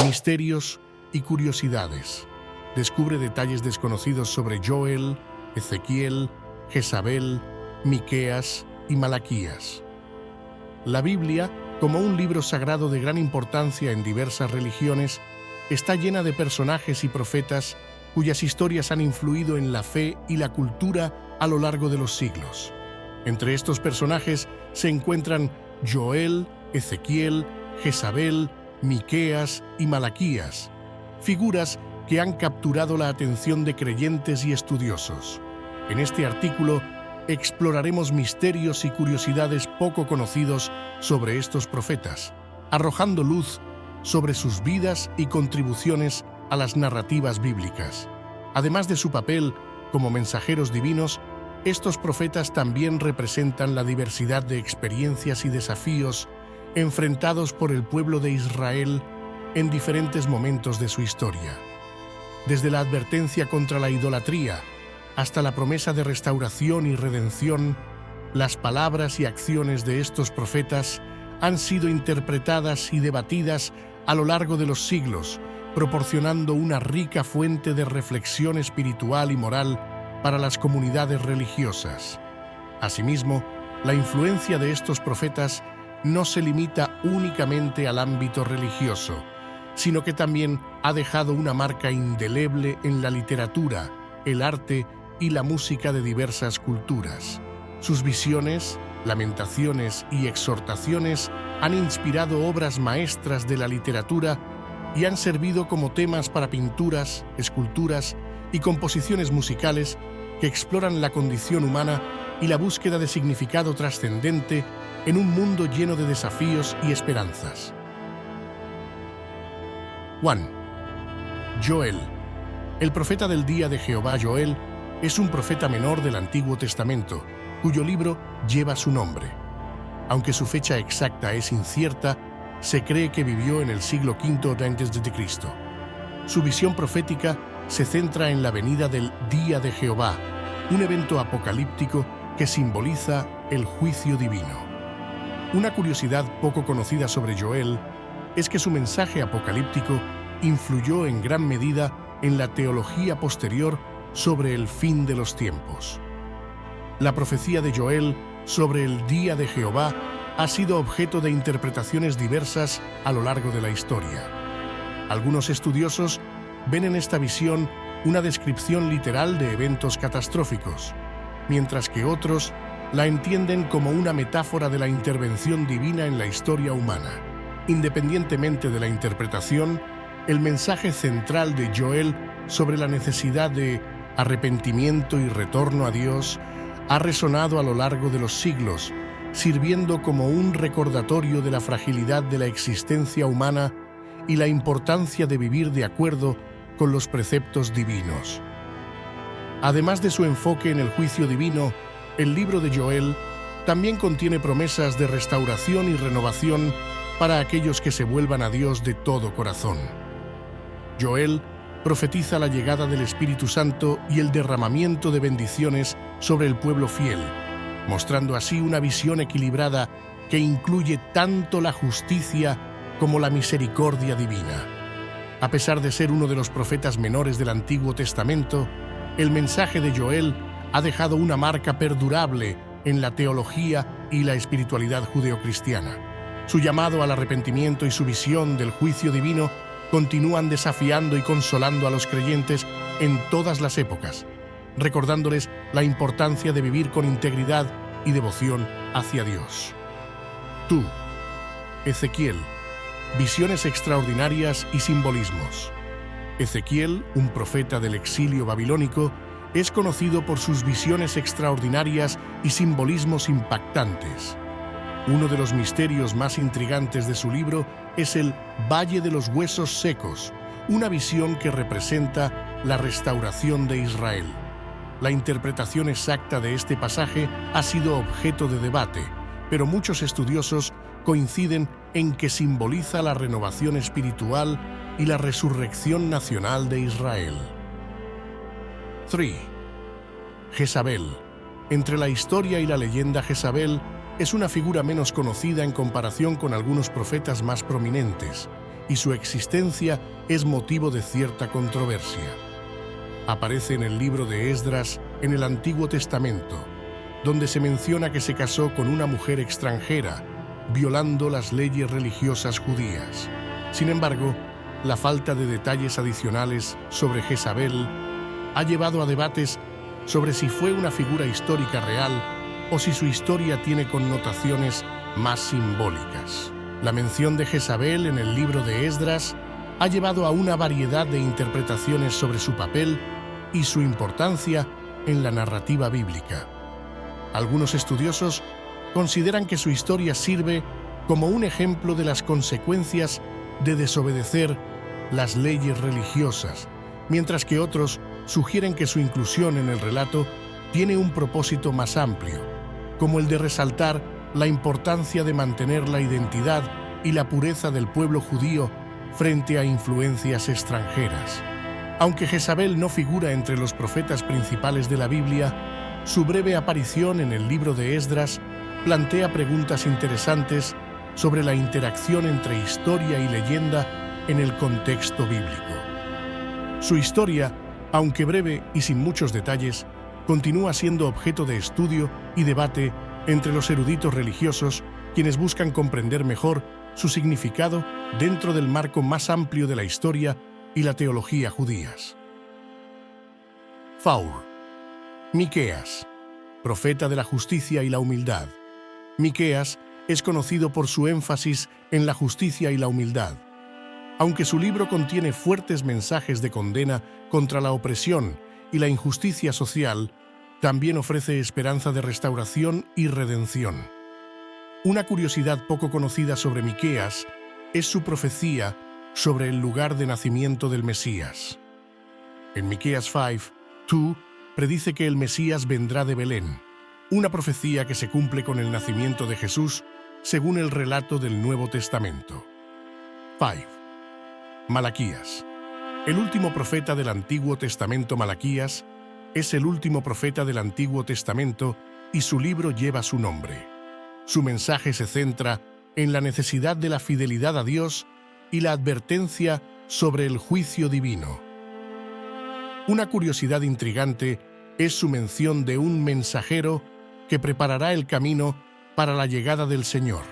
Misterios y curiosidades. Descubre detalles desconocidos sobre Joel, Ezequiel, Jezabel, Miqueas y Malaquías. La Biblia, como un libro sagrado de gran importancia en diversas religiones, está llena de personajes y profetas cuyas historias han influido en la fe y la cultura a lo largo de los siglos. Entre estos personajes se encuentran Joel, Ezequiel, Jezabel, Miqueas y Malaquías, figuras que han capturado la atención de creyentes y estudiosos. En este artículo exploraremos misterios y curiosidades poco conocidos sobre estos profetas, arrojando luz sobre sus vidas y contribuciones a las narrativas bíblicas. Además de su papel como mensajeros divinos, estos profetas también representan la diversidad de experiencias y desafíos enfrentados por el pueblo de Israel en diferentes momentos de su historia. Desde la advertencia contra la idolatría hasta la promesa de restauración y redención, las palabras y acciones de estos profetas han sido interpretadas y debatidas a lo largo de los siglos, proporcionando una rica fuente de reflexión espiritual y moral para las comunidades religiosas. Asimismo, la influencia de estos profetas no se limita únicamente al ámbito religioso, sino que también ha dejado una marca indeleble en la literatura, el arte y la música de diversas culturas. Sus visiones, lamentaciones y exhortaciones han inspirado obras maestras de la literatura y han servido como temas para pinturas, esculturas y composiciones musicales que exploran la condición humana y la búsqueda de significado trascendente en un mundo lleno de desafíos y esperanzas. 1. Joel. El profeta del día de Jehová, Joel, es un profeta menor del Antiguo Testamento, cuyo libro lleva su nombre. Aunque su fecha exacta es incierta, se cree que vivió en el siglo V a.C. Su visión profética se centra en la venida del Día de Jehová, un evento apocalíptico que simboliza el juicio divino. Una curiosidad poco conocida sobre Joel es que su mensaje apocalíptico influyó en gran medida en la teología posterior sobre el fin de los tiempos. La profecía de Joel sobre el Día de Jehová ha sido objeto de interpretaciones diversas a lo largo de la historia. Algunos estudiosos ven en esta visión una descripción literal de eventos catastróficos, mientras que otros la entienden como una metáfora de la intervención divina en la historia humana. Independientemente de la interpretación, el mensaje central de Joel sobre la necesidad de arrepentimiento y retorno a Dios ha resonado a lo largo de los siglos, sirviendo como un recordatorio de la fragilidad de la existencia humana y la importancia de vivir de acuerdo con los preceptos divinos. Además de su enfoque en el juicio divino, el libro de Joel también contiene promesas de restauración y renovación para aquellos que se vuelvan a Dios de todo corazón. Joel profetiza la llegada del Espíritu Santo y el derramamiento de bendiciones sobre el pueblo fiel, mostrando así una visión equilibrada que incluye tanto la justicia como la misericordia divina. A pesar de ser uno de los profetas menores del Antiguo Testamento, el mensaje de Joel ha dejado una marca perdurable en la teología y la espiritualidad judeocristiana. Su llamado al arrepentimiento y su visión del juicio divino continúan desafiando y consolando a los creyentes en todas las épocas, recordándoles la importancia de vivir con integridad y devoción hacia Dios. Tú, Ezequiel, visiones extraordinarias y simbolismos. Ezequiel, un profeta del exilio babilónico, es conocido por sus visiones extraordinarias y simbolismos impactantes. Uno de los misterios más intrigantes de su libro es el Valle de los Huesos Secos, una visión que representa la restauración de Israel. La interpretación exacta de este pasaje ha sido objeto de debate, pero muchos estudiosos coinciden en que simboliza la renovación espiritual y la resurrección nacional de Israel. 3. Jezabel. Entre la historia y la leyenda, Jezabel es una figura menos conocida en comparación con algunos profetas más prominentes, y su existencia es motivo de cierta controversia. Aparece en el libro de Esdras en el Antiguo Testamento, donde se menciona que se casó con una mujer extranjera, violando las leyes religiosas judías. Sin embargo, la falta de detalles adicionales sobre Jezabel ha llevado a debates sobre si fue una figura histórica real o si su historia tiene connotaciones más simbólicas. La mención de Jezabel en el libro de Esdras ha llevado a una variedad de interpretaciones sobre su papel y su importancia en la narrativa bíblica. Algunos estudiosos consideran que su historia sirve como un ejemplo de las consecuencias de desobedecer las leyes religiosas, mientras que otros sugieren que su inclusión en el relato tiene un propósito más amplio, como el de resaltar la importancia de mantener la identidad y la pureza del pueblo judío frente a influencias extranjeras. Aunque Jezabel no figura entre los profetas principales de la Biblia, su breve aparición en el libro de Esdras plantea preguntas interesantes sobre la interacción entre historia y leyenda en el contexto bíblico. Su historia, aunque breve y sin muchos detalles, continúa siendo objeto de estudio y debate entre los eruditos religiosos, quienes buscan comprender mejor su significado dentro del marco más amplio de la historia y la teología judías. Faur. Miqueas, profeta de la justicia y la humildad. Miqueas es conocido por su énfasis en la justicia y la humildad. Aunque su libro contiene fuertes mensajes de condena contra la opresión y la injusticia social, también ofrece esperanza de restauración y redención. Una curiosidad poco conocida sobre Miqueas es su profecía sobre el lugar de nacimiento del Mesías. En Miqueas 5:2 predice que el Mesías vendrá de Belén, una profecía que se cumple con el nacimiento de Jesús según el relato del Nuevo Testamento. 5. Malaquías. El último profeta del Antiguo Testamento, Malaquías, es el último profeta del Antiguo Testamento y su libro lleva su nombre. Su mensaje se centra en la necesidad de la fidelidad a Dios y la advertencia sobre el juicio divino. Una curiosidad intrigante es su mención de un mensajero que preparará el camino para la llegada del Señor.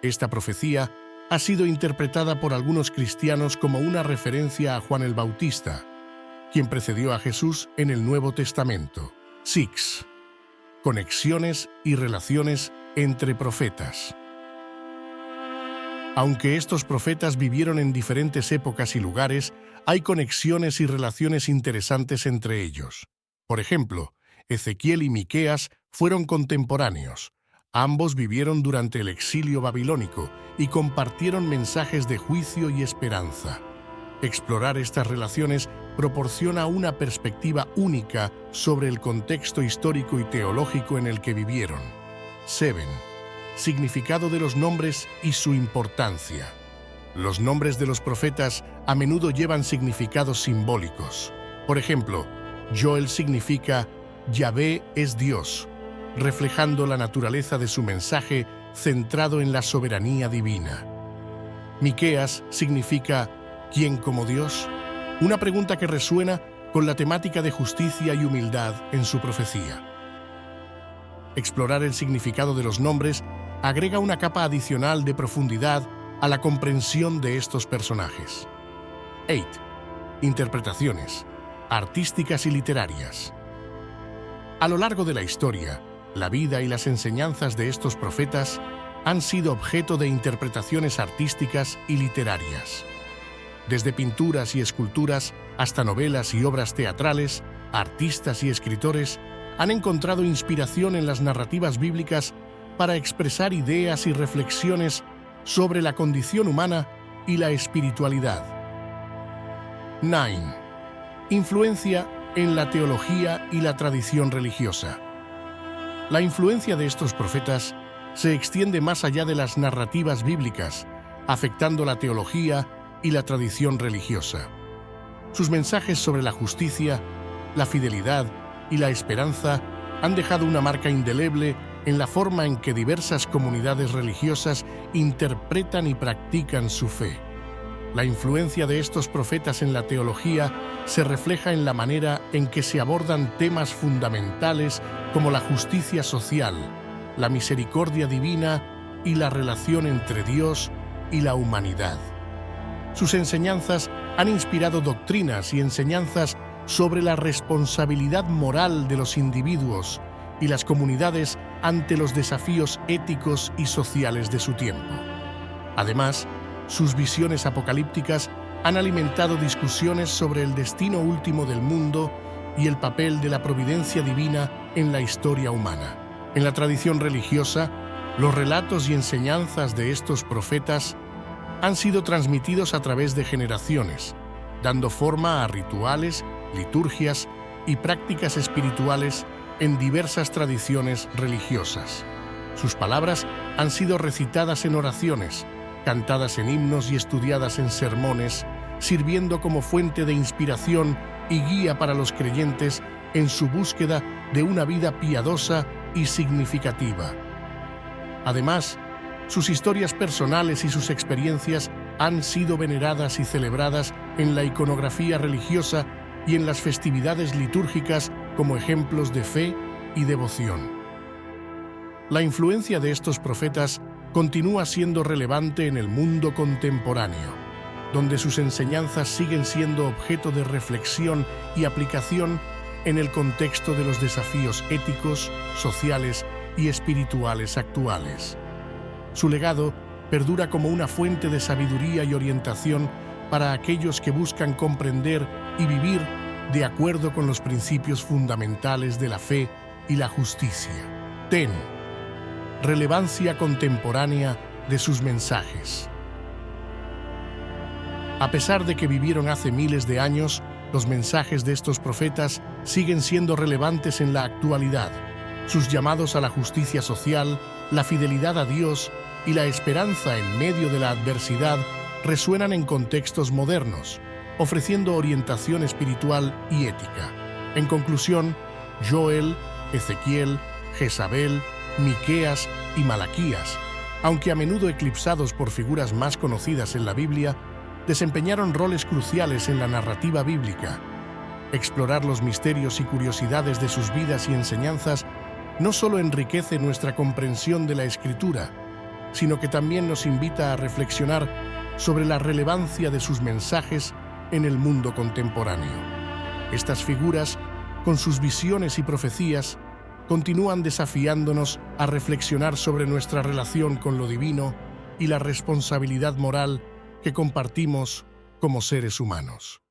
Esta profecía ha sido interpretada por algunos cristianos como una referencia a Juan el Bautista, quien precedió a Jesús en el Nuevo Testamento. 6. Conexiones y relaciones entre profetas. Aunque estos profetas vivieron en diferentes épocas y lugares, hay conexiones y relaciones interesantes entre ellos. Por ejemplo, Ezequiel y Miqueas fueron contemporáneos. Ambos vivieron durante el exilio babilónico y compartieron mensajes de juicio y esperanza. Explorar estas relaciones proporciona una perspectiva única sobre el contexto histórico y teológico en el que vivieron. 7. Significado de los nombres y su importancia. Los nombres de los profetas a menudo llevan significados simbólicos. Por ejemplo, Joel significa Yahvé es Dios, reflejando la naturaleza de su mensaje centrado en la soberanía divina. Miqueas significa ¿quién como Dios? Una pregunta que resuena con la temática de justicia y humildad en su profecía. Explorar el significado de los nombres agrega una capa adicional de profundidad a la comprensión de estos personajes. 8. Interpretaciones artísticas y literarias. A lo largo de la historia, la vida y las enseñanzas de estos profetas han sido objeto de interpretaciones artísticas y literarias. Desde pinturas y esculturas hasta novelas y obras teatrales, artistas y escritores han encontrado inspiración en las narrativas bíblicas para expresar ideas y reflexiones sobre la condición humana y la espiritualidad. 9. Influencia en la teología y la tradición religiosa. La influencia de estos profetas se extiende más allá de las narrativas bíblicas, afectando la teología y la tradición religiosa. Sus mensajes sobre la justicia, la fidelidad y la esperanza han dejado una marca indeleble en la forma en que diversas comunidades religiosas interpretan y practican su fe. La influencia de estos profetas en la teología se refleja en la manera en que se abordan temas fundamentales como la justicia social, la misericordia divina y la relación entre Dios y la humanidad. Sus enseñanzas han inspirado doctrinas y enseñanzas sobre la responsabilidad moral de los individuos y las comunidades ante los desafíos éticos y sociales de su tiempo. Además, sus visiones apocalípticas han alimentado discusiones sobre el destino último del mundo y el papel de la providencia divina en la historia humana. En la tradición religiosa, los relatos y enseñanzas de estos profetas han sido transmitidos a través de generaciones, dando forma a rituales, liturgias y prácticas espirituales en diversas tradiciones religiosas. Sus palabras han sido recitadas en oraciones, cantadas en himnos y estudiadas en sermones, sirviendo como fuente de inspiración y guía para los creyentes en su búsqueda de una vida piadosa y significativa. Además, sus historias personales y sus experiencias han sido veneradas y celebradas en la iconografía religiosa y en las festividades litúrgicas como ejemplos de fe y devoción. La influencia de estos profetas continúa siendo relevante en el mundo contemporáneo, donde sus enseñanzas siguen siendo objeto de reflexión y aplicación en el contexto de los desafíos éticos, sociales y espirituales actuales. Su legado perdura como una fuente de sabiduría y orientación para aquellos que buscan comprender y vivir de acuerdo con los principios fundamentales de la fe y la justicia. Relevancia contemporánea de sus mensajes. A pesar de que vivieron hace miles de años, los mensajes de estos profetas siguen siendo relevantes en la actualidad. Sus llamados a la justicia social, la fidelidad a Dios y la esperanza en medio de la adversidad resuenan en contextos modernos, ofreciendo orientación espiritual y ética. En conclusión, Joel, Ezequiel, Jezabel, Miqueas y Malaquías, aunque a menudo eclipsados por figuras más conocidas en la Biblia, desempeñaron roles cruciales en la narrativa bíblica. Explorar los misterios y curiosidades de sus vidas y enseñanzas no solo enriquece nuestra comprensión de la Escritura, sino que también nos invita a reflexionar sobre la relevancia de sus mensajes en el mundo contemporáneo. Estas figuras, con sus visiones y profecías, continúan desafiándonos a reflexionar sobre nuestra relación con lo divino y la responsabilidad moral que compartimos como seres humanos.